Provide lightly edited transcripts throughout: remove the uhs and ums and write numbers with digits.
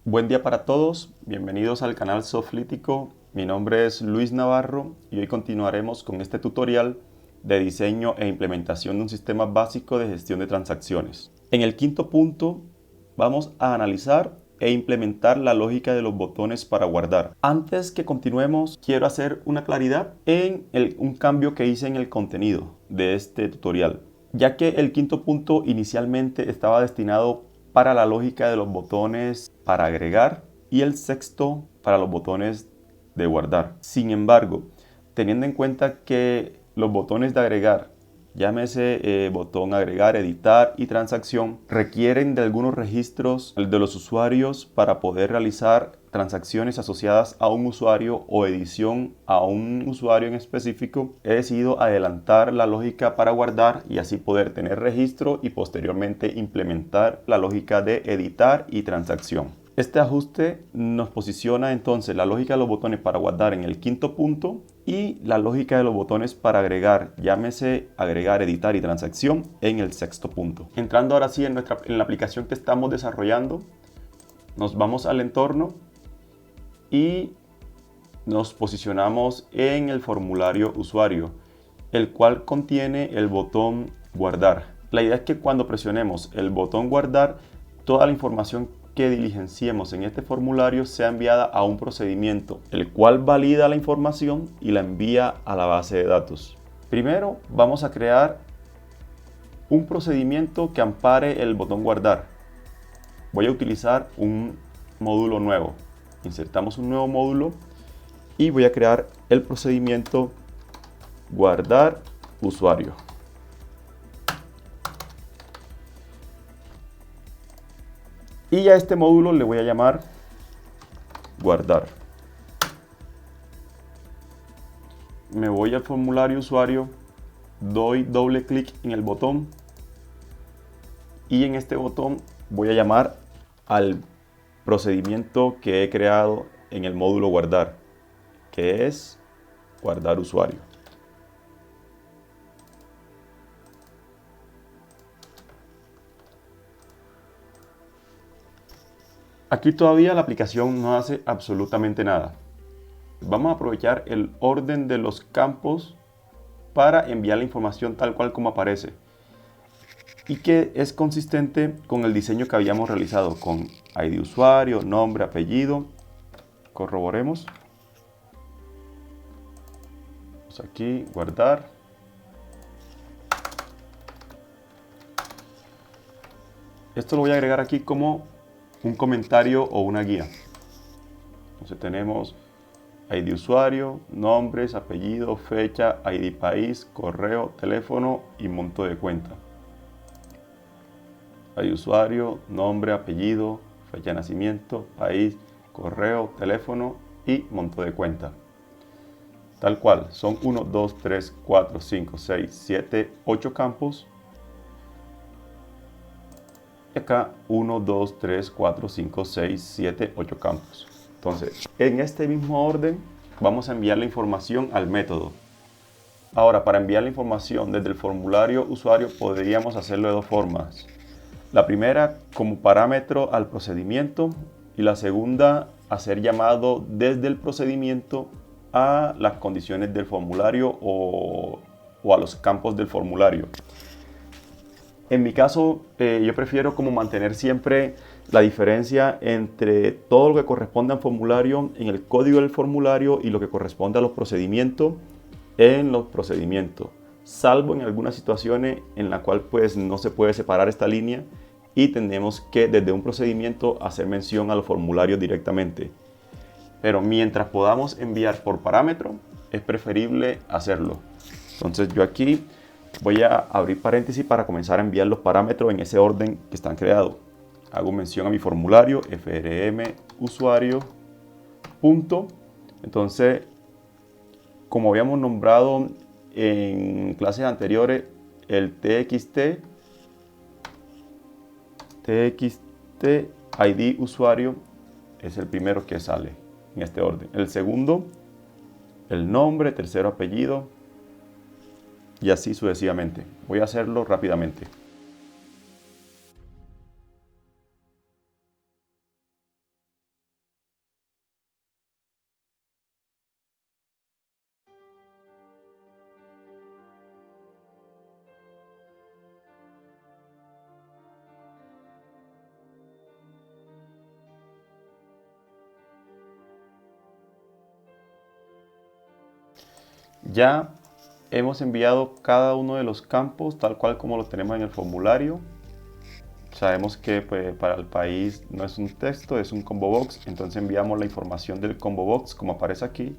Buen día para todos, bienvenidos al canal Soflítico. Mi nombre es Luis Navarro y hoy continuaremos con este tutorial de diseño e implementación de un sistema básico de gestión de transacciones. En el quinto punto vamos a analizar e implementar la lógica de los botones para guardar. Antes que continuemos, quiero hacer una claridad en un cambio que hice en el contenido de este tutorial, ya que el quinto punto inicialmente estaba destinado para la lógica de los botones para agregar y el sexto para los botones de guardar. Sin embargo, teniendo en cuenta que los botones de agregar, llámese botón agregar, editar y transacción, requieren de algunos registros de los usuarios para poder realizar transacciones asociadas a un usuario o edición a un usuario en específico, he decidido adelantar la lógica para guardar y así poder tener registro y posteriormente implementar la lógica de editar y transacción. Este ajuste nos posiciona entonces la lógica de los botones para guardar en el quinto punto y la lógica de los botones para agregar, llámese agregar, editar y transacción, en el sexto punto. Entrando ahora sí en la aplicación que estamos desarrollando, nos vamos al entorno y nos posicionamos en el formulario usuario, el cual contiene el botón guardar. La idea es que cuando presionemos el botón guardar, toda la información que diligenciemos en este formulario sea enviada a un procedimiento, el cual valida la información y la envía a la base de datos. Primero vamos a crear un procedimiento que ampare el botón guardar. Voy a utilizar un módulo nuevo. Insertamos un nuevo módulo y voy a crear el procedimiento guardar usuario. Y a este módulo le voy a llamar guardar. Me voy al formulario usuario, doy doble clic en el botón y en este botón voy a llamar al procedimiento que he creado en el módulo guardar, que es guardar usuario. Aquí todavía la aplicación no hace absolutamente nada. Vamos a aprovechar el orden de los campos para enviar la información tal cual como aparece y que es consistente con el diseño que habíamos realizado con ID usuario, nombre, apellido. Corroboremos. Vamos aquí, guardar. Esto lo voy a agregar aquí como un comentario o una guía. Entonces tenemos ID usuario, nombres, apellido, fecha, ID país, correo, teléfono y monto de cuenta. ID usuario, nombre, apellido, fecha de nacimiento, país, correo, teléfono y monto de cuenta. Tal cual, son 1, 2, 3, 4, 5, 6, 7, 8 campos. Y acá 1, 2, 3, 4, 5, 6, 7, 8 campos. Entonces, en este mismo orden vamos a enviar la información al método. Ahora, para enviar la información desde el formulario usuario podríamos hacerlo de dos formas. La primera como parámetro al procedimiento y la segunda hacer llamado desde el procedimiento a las condiciones del formulario o a los campos del formulario. En mi caso, yo prefiero como mantener siempre la diferencia entre todo lo que corresponde al formulario en el código del formulario y lo que corresponde a los procedimientos en los procedimientos, salvo en algunas situaciones en la cual pues no se puede separar esta línea y tenemos que desde un procedimiento hacer mención a los formularios directamente. Pero mientras podamos enviar por parámetro, es preferible hacerlo. Entonces yo aquí voy a abrir paréntesis para comenzar a enviar los parámetros en ese orden que están creados. Hago mención a mi formulario, frm usuario, punto. Entonces, como habíamos nombrado en clases anteriores, el txt ID usuario es el primero que sale en este orden. El segundo, el nombre, tercero apellido y así sucesivamente. Voy a hacerlo rápidamente. Ya hemos enviado cada uno de los campos tal cual como lo tenemos en el formulario. Sabemos que pues, para el país no es un texto, es un combo box. Entonces enviamos la información del combo box como aparece aquí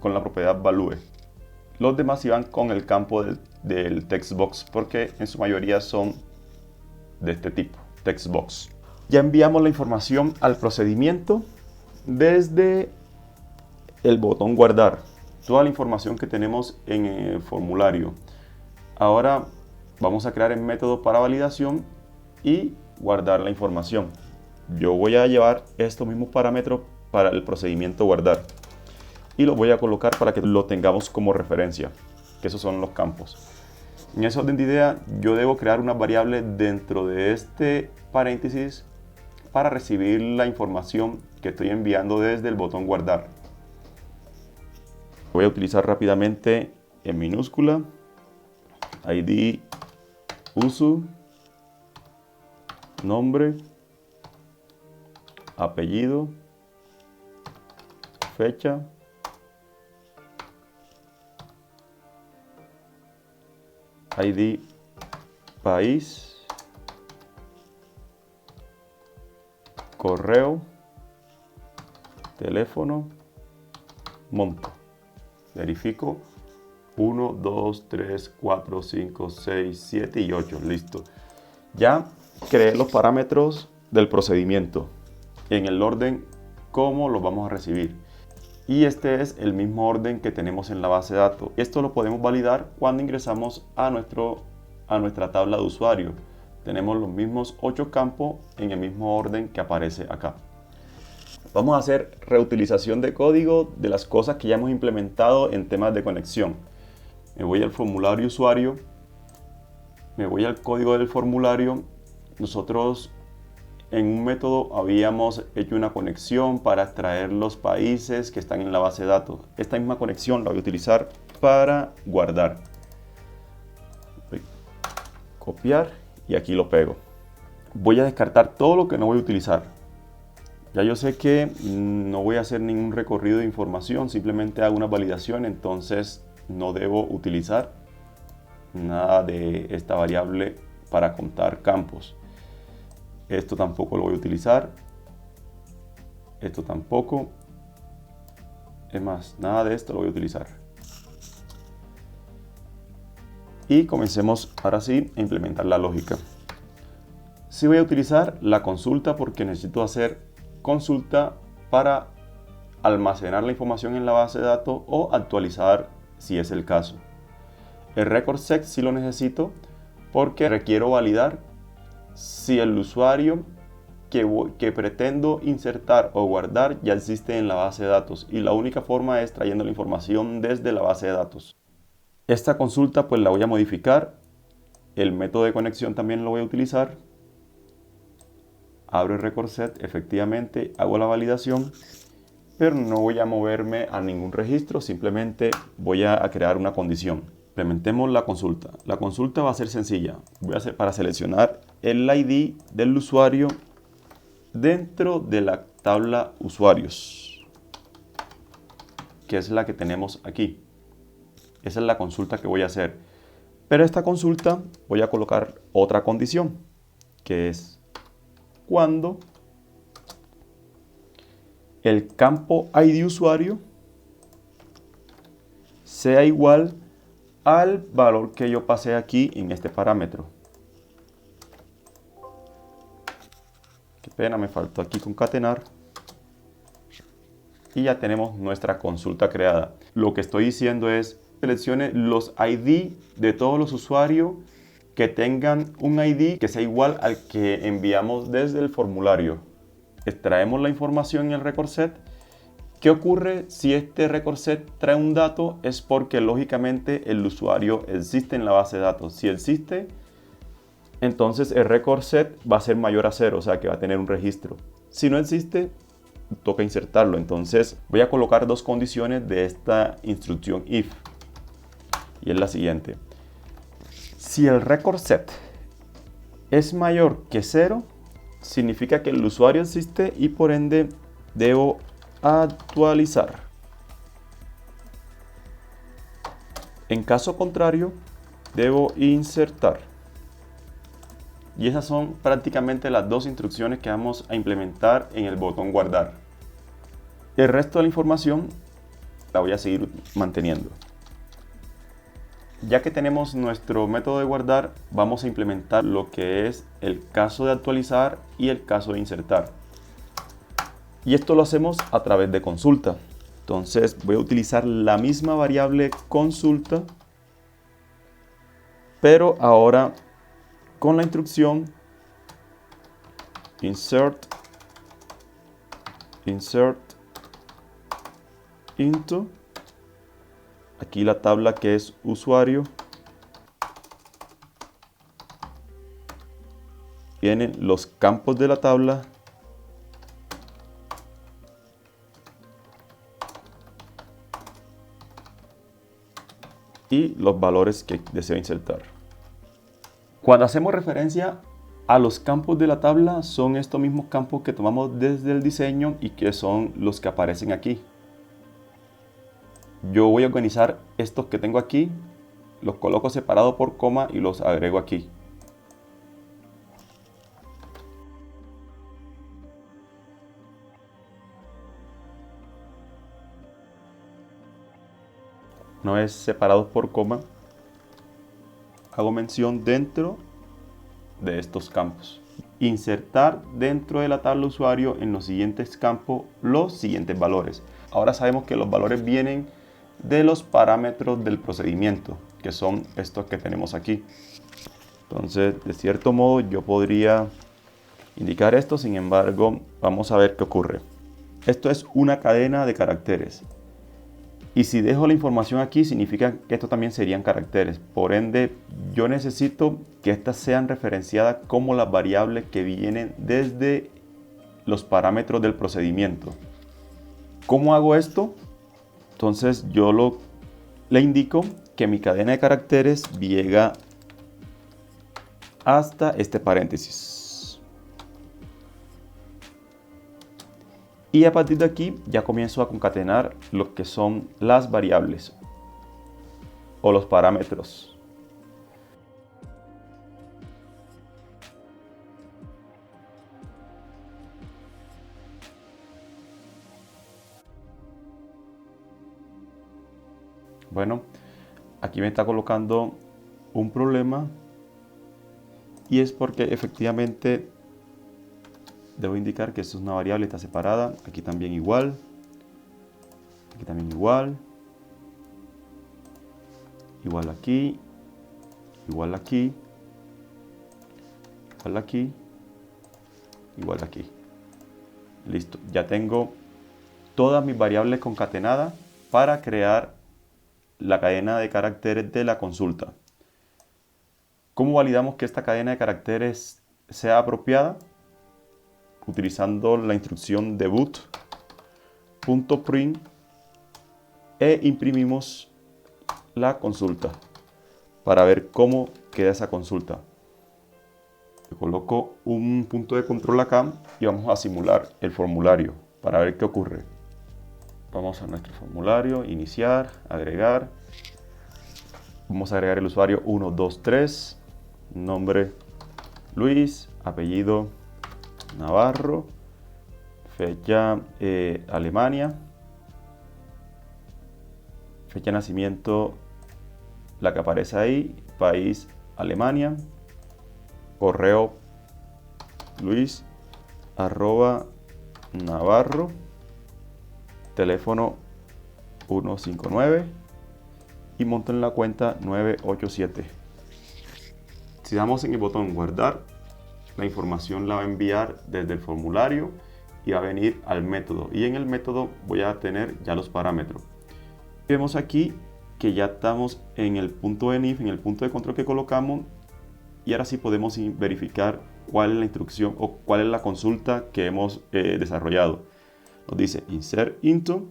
con la propiedad value. Los demás iban con el campo del text box porque en su mayoría son de este tipo, text box. Ya enviamos la información al procedimiento desde el botón guardar. Toda la información que tenemos en el formulario. Ahora vamos a crear el método para validación y guardar la información. Yo voy a llevar estos mismos parámetros para el procedimiento guardar y los voy a colocar para que lo tengamos como referencia, que esos son los campos. En ese orden de idea, yo debo crear una variable dentro de este paréntesis para recibir la información que estoy enviando desde el botón guardar. Voy a utilizar rápidamente en minúscula ID, uso, nombre, apellido, fecha, ID, país, correo, teléfono, monto. Verifico 1, 2, 3, 4, 5, 6, 7 y 8. Listo. Ya creé los parámetros del procedimiento en el orden como los vamos a recibir. Y este es el mismo orden que tenemos en la base de datos. Esto lo podemos validar cuando ingresamos a nuestra tabla de usuario. Tenemos los mismos 8 campos en el mismo orden que aparece acá. Vamos a hacer reutilización de código de las cosas que ya hemos implementado en temas de conexión. Me voy al formulario usuario, me voy al código del formulario. Nosotros en un método habíamos hecho una conexión para extraer los países que están en la base de datos. Esta misma conexión la voy a utilizar para guardar. Voy a copiar y aquí lo pego. Voy a descartar todo lo que no voy a utilizar. Ya yo sé que no voy a hacer ningún recorrido de información, simplemente hago una validación, entonces no debo utilizar nada de esta variable para contar campos. Esto tampoco lo voy a utilizar. Esto tampoco. Es más, nada de esto lo voy a utilizar. Y comencemos ahora sí a implementar la lógica. Sí voy a utilizar la consulta porque necesito hacer consulta para almacenar la información en la base de datos o actualizar si es el caso. El record set sí lo necesito porque requiero validar si el usuario que pretendo insertar o guardar ya existe en la base de datos, y la única forma es trayendo la información desde la base de datos. Esta consulta pues la voy a modificar. El método de conexión también lo voy a utilizar. Abro el record set, efectivamente hago la validación, pero no voy a moverme a ningún registro, simplemente voy a crear una condición. Implementemos la consulta. La consulta va a ser sencilla. Voy a hacer para seleccionar el ID del usuario dentro de la tabla usuarios, que es la que tenemos aquí. Esa es la consulta que voy a hacer. Pero esta consulta voy a colocar otra condición, que es cuando el campo ID usuario sea igual al valor que yo pasé aquí en este parámetro. Qué pena, me faltó aquí concatenar. Y ya tenemos nuestra consulta creada. Lo que estoy diciendo es, seleccione los ID de todos los usuarios que tengan un ID que sea igual al que enviamos desde el formulario. Extraemos la información en el record set. ¿Qué ocurre si este record set trae un dato? Es porque lógicamente el usuario existe en la base de datos. Si existe, entonces el record set va a ser mayor a 0, o sea que va a tener un registro. Si no existe, toca insertarlo. Entonces voy a colocar dos condiciones de esta instrucción if. Y es la siguiente. Si el record set es mayor que 0, significa que el usuario existe y por ende debo actualizar. En caso contrario, debo insertar. Y esas son prácticamente las dos instrucciones que vamos a implementar en el botón guardar. El resto de la información la voy a seguir manteniendo. Ya que tenemos nuestro método de guardar, vamos a implementar lo que es el caso de actualizar y el caso de insertar. Y esto lo hacemos a través de consulta. Entonces voy a utilizar la misma variable consulta, pero ahora con la instrucción insert into, aquí la tabla que es usuario, vienen los campos de la tabla y los valores que deseo insertar. Cuando hacemos referencia a los campos de la tabla, son estos mismos campos que tomamos desde el diseño y que son los que aparecen aquí. Yo voy a organizar estos que tengo aquí, los coloco separados por coma y los agrego aquí. Una vez separados por coma, hago mención dentro de estos campos. Insertar dentro de la tabla usuario en los siguientes campos los siguientes valores. Ahora sabemos que los valores vienen de los parámetros del procedimiento, que son estos que tenemos aquí. Entonces, de cierto modo, yo podría indicar esto, sin embargo, vamos a ver qué ocurre. Esto es una cadena de caracteres. Y si dejo la información aquí, significa que esto también serían caracteres. Por ende, yo necesito que estas sean referenciadas como las variables que vienen desde los parámetros del procedimiento. ¿Cómo hago esto? Entonces, yo le indico que mi cadena de caracteres llega hasta este paréntesis. Y a partir de aquí ya comienzo a concatenar lo que son las variables o los parámetros. Bueno, aquí me está colocando un problema y es porque efectivamente debo indicar que esto es una variable, está separada. Aquí también igual. Aquí también igual. Igual aquí. Igual aquí. Igual aquí. Igual aquí. Listo. Ya tengo todas mis variables concatenadas para crear la cadena de caracteres de la consulta. ¿Cómo validamos que esta cadena de caracteres sea apropiada? Utilizando la instrucción debut.print e imprimimos la consulta para ver cómo queda esa consulta. Le coloco un punto de control acá y vamos a simular el formulario para ver qué ocurre. Vamos a nuestro formulario, iniciar, agregar. Vamos a agregar el usuario 123, nombre Luis, apellido Navarro, fecha Alemania, fecha de nacimiento la que aparece ahí, país Alemania, correo luis@navarro, teléfono 159 y monto en la cuenta 987. Si damos en el botón guardar, la información la va a enviar desde el formulario y va a venir al método, y en el método voy a tener ya los parámetros. Vemos aquí que ya estamos en el punto de NIF, en el punto de control que colocamos, y ahora sí podemos verificar cuál es la instrucción o cuál es la consulta que hemos desarrollado. Nos dice insert into,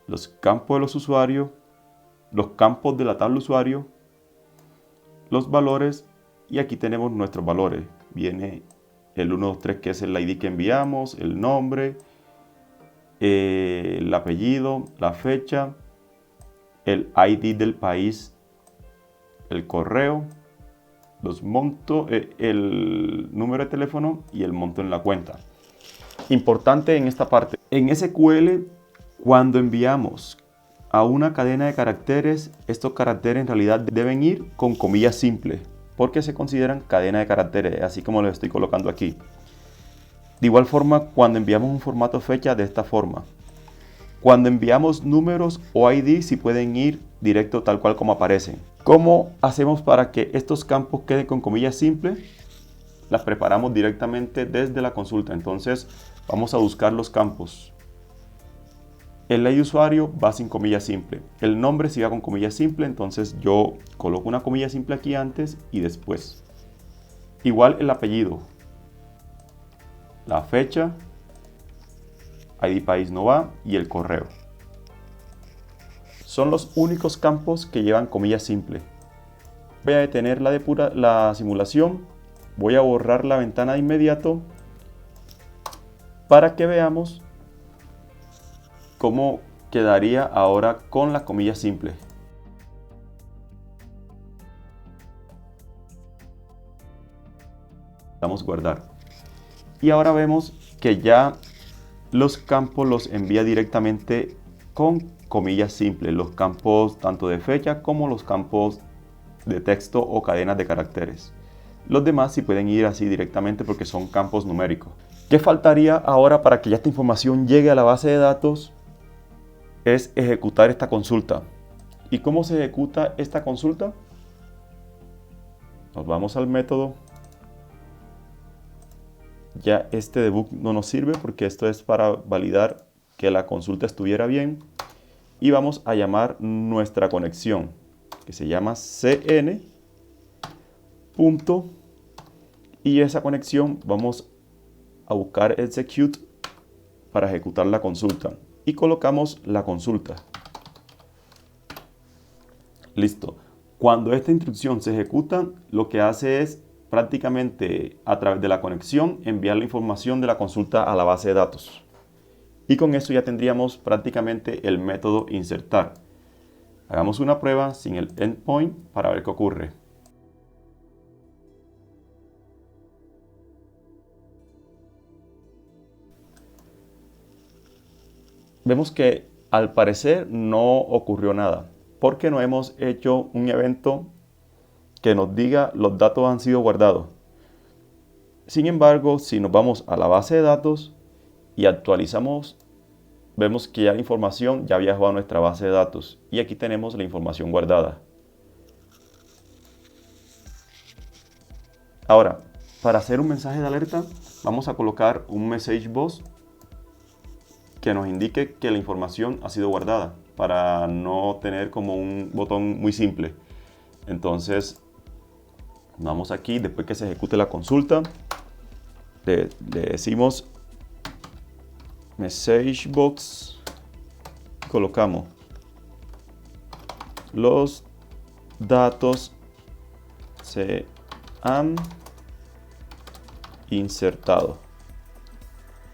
los campos de los usuarios, los campos de la tabla usuario, los valores, y aquí tenemos nuestros valores. Viene el 123 que es el ID que enviamos, el nombre, el apellido, la fecha, el ID del país el correo, los montos, el número de teléfono y el monto en la cuenta. Importante en esta parte, en SQL, cuando enviamos a una cadena de caracteres, estos caracteres en realidad deben ir con comillas simples, porque se consideran cadena de caracteres, así como lo estoy colocando aquí. De igual forma, cuando enviamos un formato fecha, de esta forma. Cuando enviamos números o ID, si pueden ir directo tal cual como aparecen. ¿Cómo hacemos para que estos campos queden con comillas simples? Las preparamos directamente desde la consulta. Entonces vamos a buscar los campos. El ID usuario va sin comilla simple. El nombre si va con comilla simple, entonces yo coloco una comilla simple aquí antes y después. Igual el apellido. La fecha, ID país no va y el correo. Son los únicos campos que llevan comilla simple. Voy a detener la simulación. Voy a borrar la ventana de inmediato para que veamos cómo quedaría ahora con la comilla simple. Damos guardar. Y ahora vemos que ya los campos los envía directamente con comillas simples. Los campos tanto de fecha como los campos de texto o cadenas de caracteres. Los demás sí pueden ir así directamente porque son campos numéricos. ¿Qué faltaría ahora para que ya esta información llegue a la base de datos? Es ejecutar esta consulta. ¿Y cómo se ejecuta esta consulta? Nos vamos al método. Ya este debug no nos sirve porque esto es para validar que la consulta estuviera bien. Y vamos a llamar nuestra conexión, que se llama cn. Y esa conexión vamos a buscar execute para ejecutar la consulta. Y colocamos la consulta. Listo. Cuando esta instrucción se ejecuta, lo que hace es prácticamente a través de la conexión enviar la información de la consulta a la base de datos. Y con eso ya tendríamos prácticamente el método insertar. Hagamos una prueba sin el endpoint para ver qué ocurre. Vemos que al parecer no ocurrió nada, porque no hemos hecho un evento que nos diga los datos han sido guardados. Sin embargo, si nos vamos a la base de datos y actualizamos, vemos que ya la información ya viajó a nuestra base de datos y aquí tenemos la información guardada. Ahora, para hacer un mensaje de alerta, vamos a colocar un message box que nos indique que la información ha sido guardada para no tener como un botón muy simple. Entonces, vamos aquí, después que se ejecute la consulta, le decimos message box, colocamos los datos se han insertado.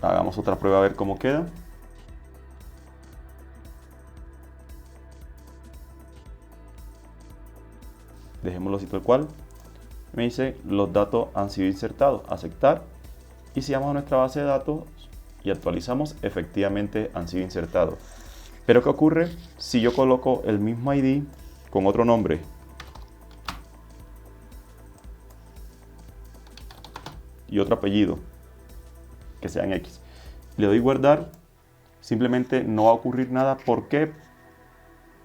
Hagamos otra prueba a ver cómo queda. Dejémoslo así tal cual. Me dice los datos han sido insertados. Aceptar. Y si vamos a nuestra base de datos y actualizamos, efectivamente han sido insertados. Pero ¿qué ocurre si yo coloco el mismo ID con otro nombre? Y otro apellido, que sean X. Le doy guardar, simplemente no va a ocurrir nada. ¿Por qué?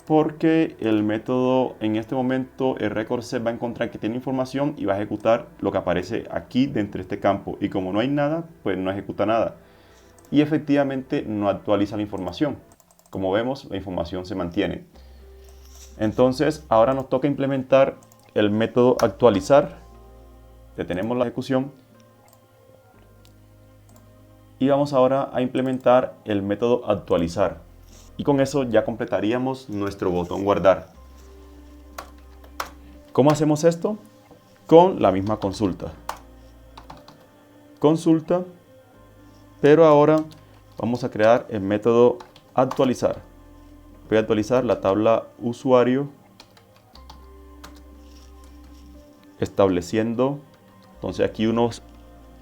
Porque el método en este momento, el record set va a encontrar que tiene información y va a ejecutar lo que aparece aquí dentro de este campo. Y como no hay nada, pues no ejecuta nada. Y efectivamente no actualiza la información. Como vemos, la información se mantiene. Entonces, ahora nos toca implementar el método actualizar. Detenemos la ejecución. Y vamos ahora a implementar el método actualizar. Y con eso ya completaríamos nuestro botón guardar. ¿Cómo hacemos esto? Con la misma consulta. Consulta, pero ahora vamos a crear el método actualizar. Voy a actualizar la tabla usuario estableciendo, entonces aquí uno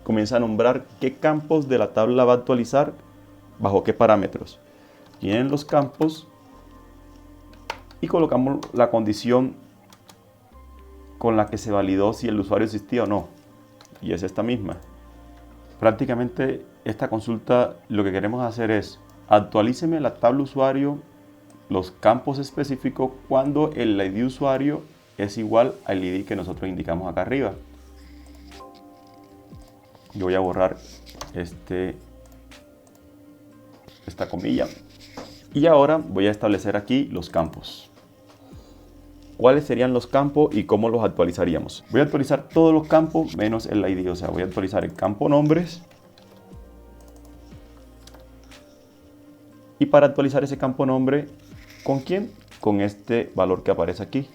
comienza a nombrar qué campos de la tabla va a actualizar, bajo qué parámetros. Tienen los campos y colocamos la condición con la que se validó si el usuario existía o no, y es esta misma. Prácticamente esta consulta lo que queremos hacer es actualíceme la tabla usuario, los campos específicos cuando el ID usuario es igual al ID que nosotros indicamos acá arriba. Yo voy a borrar esta comilla y ahora voy a establecer aquí los campos. ¿Cuáles serían los campos y cómo los actualizaríamos? Voy a actualizar todos los campos menos el ID, o sea, voy a actualizar el campo nombres. Y para actualizar ese campo nombre, ¿con quién? Con este valor que aparece aquí.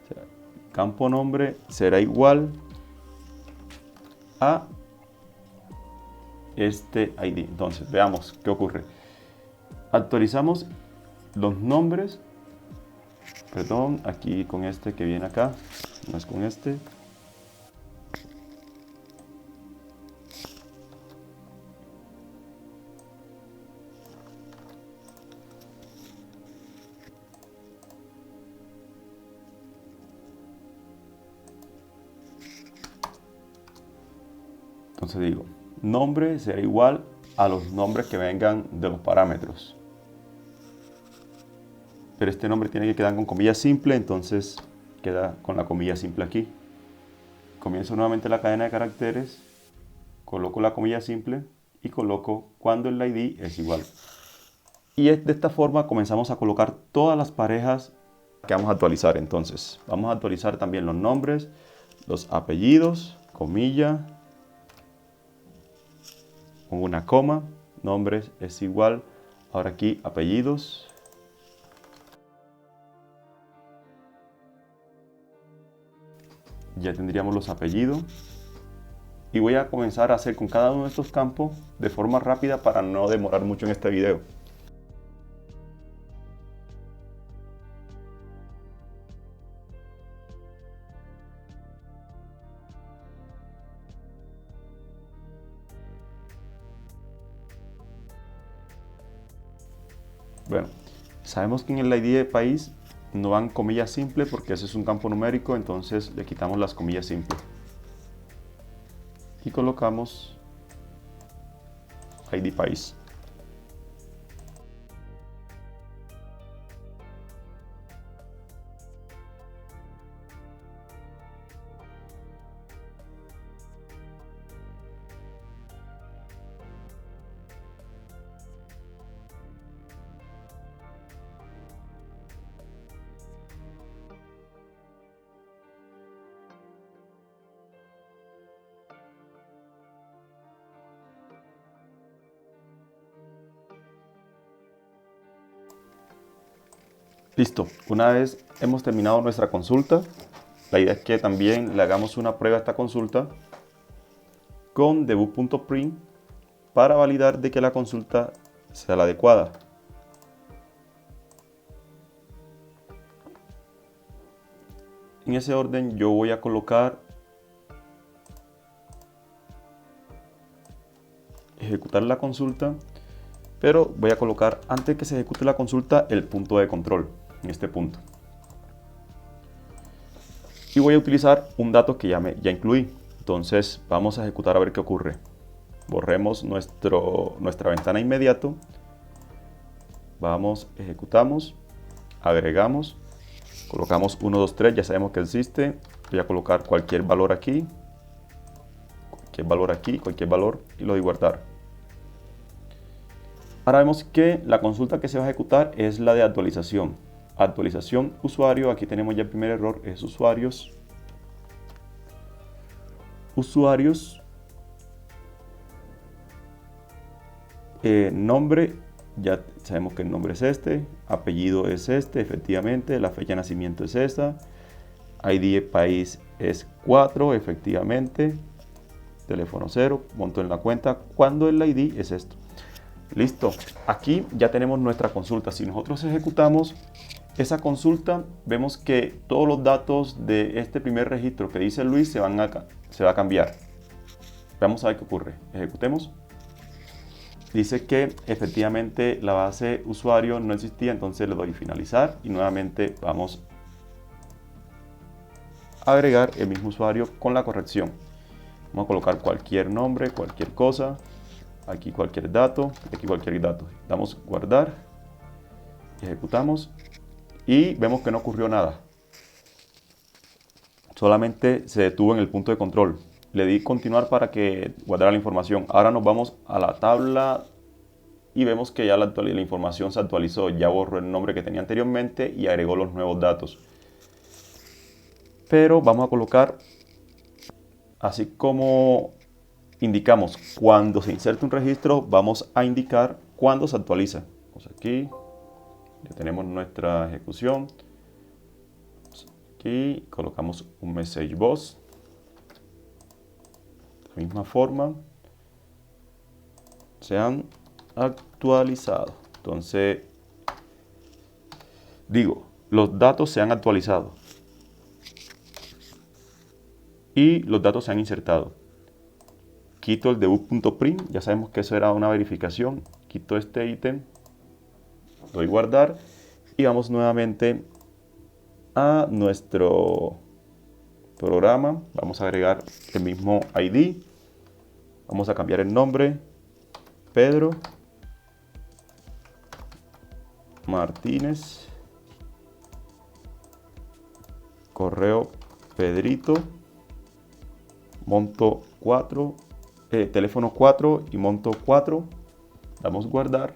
O sea, campo nombre será igual a este ID. Entonces, veamos qué ocurre. Actualizamos los nombres. Perdón, aquí con este que viene acá, no es con este. Entonces digo, nombre será igual a los nombres que vengan de los parámetros. Pero este nombre tiene que quedar con comilla simple, entonces queda con la comilla simple aquí. Comienzo nuevamente la cadena de caracteres, coloco la comilla simple y coloco cuando el ID es igual. Y de esta forma comenzamos a colocar todas las parejas que vamos a actualizar. Entonces vamos a actualizar también los nombres, los apellidos, comilla, con una coma, nombres es igual, ahora aquí apellidos. Ya tendríamos los apellidos. Y voy a comenzar a hacer con cada uno de estos campos de forma rápida para no demorar mucho en este video. Bueno, sabemos que en el ID de país no van comillas simples porque ese es un campo numérico, entonces le quitamos las comillas simples. Y colocamos ID país. Listo, una vez hemos terminado nuestra consulta, la idea es que también le hagamos una prueba a esta consulta con debug.print para validar de que la consulta sea la adecuada. En ese orden yo voy a colocar ejecutar la consulta, pero voy a colocar antes que se ejecute la consulta el punto de control en este punto. Y voy a utilizar un dato que ya incluí. Entonces vamos a ejecutar a ver qué ocurre. Borremos nuestra ventana inmediato. Vamos, ejecutamos, agregamos, colocamos 1, 2, 3, ya sabemos que existe. Voy a colocar cualquier valor aquí, cualquier valor y lo doy guardar. Ahora vemos que la consulta que se va a ejecutar es la de actualización. Actualización usuario, aquí tenemos ya el primer error, es usuarios. Nombre, ya sabemos que el nombre es este, apellido es este, efectivamente, la fecha de nacimiento es esta, ID de país es 4, efectivamente, teléfono 0, monto en la cuenta, cuando el ID es esto. Listo, aquí ya tenemos nuestra consulta. Si nosotros ejecutamos, esa consulta, vemos que todos los datos de este primer registro que dice Luis se va a cambiar. Vamos a ver qué ocurre. Ejecutemos. Dice que efectivamente la base usuario no existía, entonces le doy finalizar y nuevamente vamos a agregar el mismo usuario con la corrección. Vamos a colocar cualquier nombre, cualquier cosa, aquí cualquier dato, aquí cualquier dato. Damos guardar, ejecutamos y vemos que no ocurrió nada. Solamente se detuvo en el punto de control. Le di continuar para que guardara la información. Ahora nos vamos a la tabla y vemos que ya la información se actualizó. Ya borró el nombre que tenía anteriormente y agregó los nuevos datos. Pero vamos a colocar, así como indicamos cuando se inserta un registro, vamos a indicar cuando se actualiza. Vamos aquí, ya tenemos nuestra ejecución. Aquí colocamos un message box. De la misma forma, se han actualizado. Entonces, digo, los datos se han actualizado y los datos se han insertado. Quito el debug.print, ya sabemos que eso era una verificación. Quito este ítem, doy guardar y vamos nuevamente a nuestro programa. Vamos a agregar el mismo ID. Vamos a cambiar el nombre, Pedro Martínez, correo Pedrito, monto 4, teléfono 4 y monto 4. Damos guardar.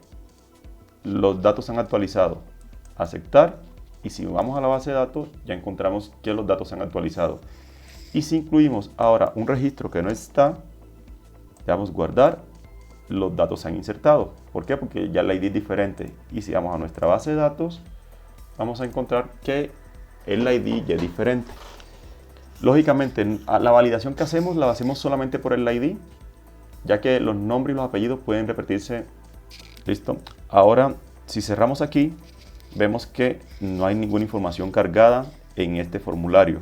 Los datos se han actualizado. Aceptar. Y si vamos a la base de datos, ya encontramos que los datos se han actualizado. Y si incluimos ahora un registro que no está, damos guardar, los datos se han insertado. ¿Por qué? Porque ya la ID es diferente. Y si vamos a nuestra base de datos, vamos a encontrar que el ID ya es diferente. Lógicamente, la validación que hacemos la hacemos solamente por el ID, ya que los nombres y los apellidos pueden repetirse. Listo. Ahora, si cerramos aquí, vemos que no hay ninguna información cargada en este formulario.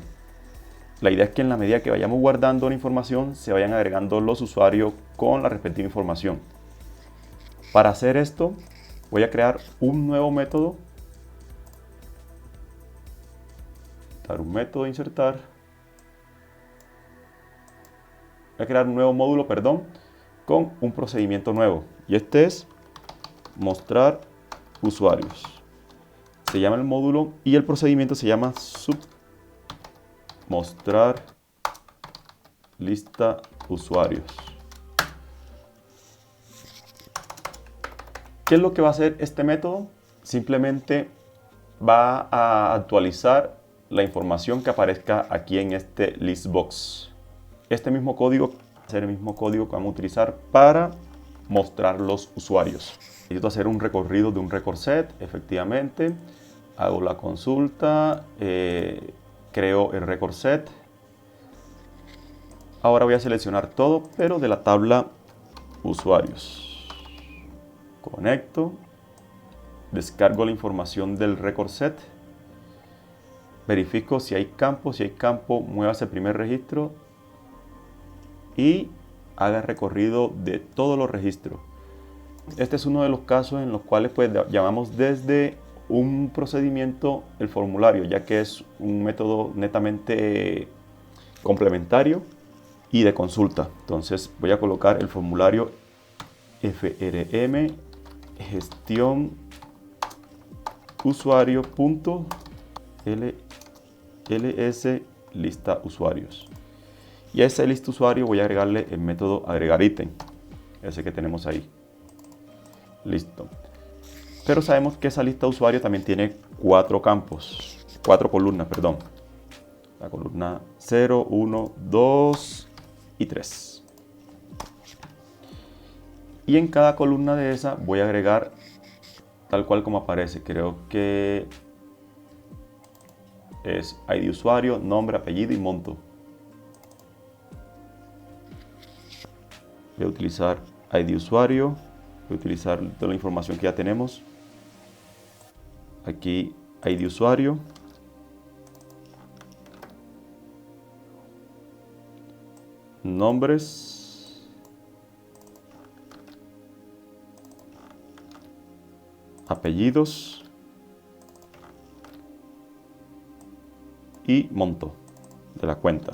La idea es que en la medida que vayamos guardando la información, se vayan agregando los usuarios con la respectiva información. Para hacer esto, voy a crear un nuevo método. Dar un método de insertar. Voy a crear un nuevo módulo, con un procedimiento nuevo. Y este es mostrar usuarios. Se llama el módulo y el procedimiento se llama mostrar lista usuarios. ¿Qué es lo que va a hacer este método? Simplemente va a actualizar la información que aparezca aquí en este listbox. Este mismo código va a ser el mismo código que vamos a utilizar para mostrar los usuarios. Necesito hacer un recorrido de un record set, efectivamente. Hago la consulta, creo el record set. Ahora voy a seleccionar todo, pero de la tabla usuarios. Conecto, descargo la información del record set. Verifico si hay campo. Si hay campo, muévase el primer registro y haga recorrido de todos los registros. Este es uno de los casos en los cuales pues llamamos desde un procedimiento el formulario, ya que es un método netamente complementario y de consulta. Entonces voy a colocar el formulario frm gestión usuario.ls lista usuarios. Y a ese lista usuario voy a agregarle el método agregar ítem, ese que tenemos ahí. Listo. Pero sabemos que esa lista de usuario también tiene 4 columnas, perdón. La columna 0, 1, 2 y 3. Y en cada columna de esa voy a agregar tal cual como aparece. Creo que es ID usuario, nombre, apellido y monto. Voy a utilizar ID usuario. Voy a utilizar toda la información que ya tenemos. Aquí ID usuario, nombres, apellidos y monto de la cuenta.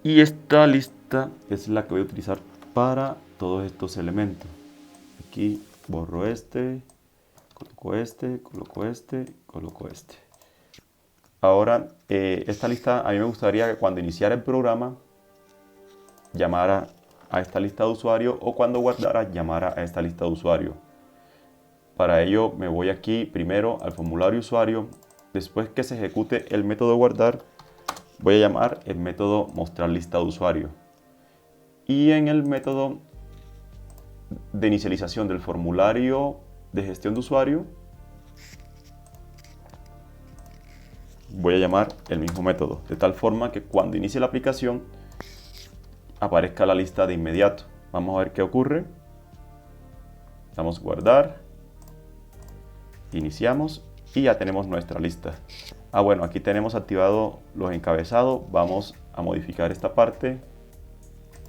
Y esta lista es la que voy a utilizar para todos estos elementos. Aquí borro este, coloco este, coloco este, coloco este. Ahora, esta lista a mí me gustaría que cuando iniciara el programa llamara a esta lista de usuarios o cuando guardara llamara a esta lista de usuarios. Para ello me voy aquí primero al formulario usuario. Después que se ejecute el método guardar, voy a llamar el método mostrar lista de usuarios. Y en el método de inicialización del formulario de gestión de usuario, voy a llamar el mismo método, de tal forma que cuando inicie la aplicación aparezca la lista de inmediato. Vamos a ver qué ocurre. Damos guardar, iniciamos y ya tenemos nuestra lista. Bueno, aquí tenemos activado los encabezados. Vamos a modificar esta parte.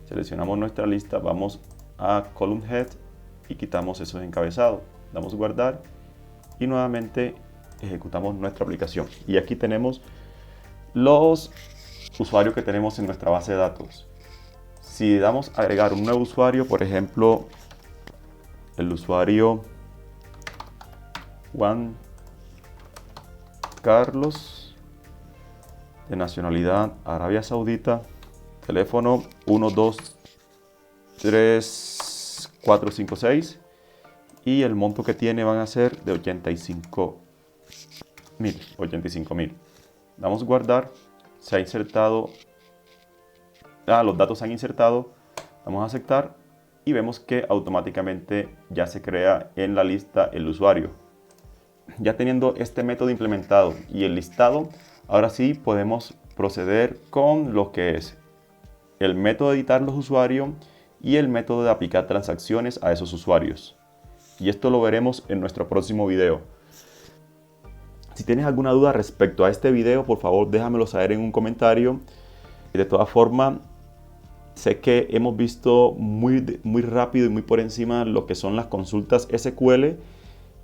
Seleccionamos nuestra lista, vamos a Column Head y quitamos esos encabezados. Damos guardar y nuevamente ejecutamos nuestra aplicación. Y aquí tenemos los usuarios que tenemos en nuestra base de datos. Si damos a agregar un nuevo usuario, por ejemplo, el usuario Juan Carlos, de nacionalidad Arabia Saudita, teléfono 123-456 y el monto que tiene van a ser de 85.000. Damos guardar, se ha insertado, los datos se han insertado, vamos a aceptar y vemos que automáticamente ya se crea en la lista el usuario. Ya teniendo este método implementado y el listado, ahora sí podemos proceder con lo que es el método de editar los usuarios y el método de aplicar transacciones a esos usuarios. Y esto lo veremos en nuestro próximo video. Si tienes alguna duda respecto a este video, por favor déjamelo saber en un comentario. De todas formas, sé que hemos visto muy rápido y muy por encima lo que son las consultas SQL,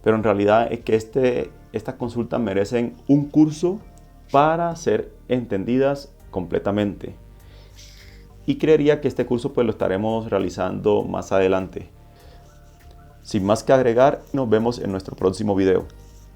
pero en realidad es que estas consultas merecen un curso para ser entendidas completamente. Y creería que este curso pues lo estaremos realizando más adelante. Sin más que agregar, nos vemos en nuestro próximo video.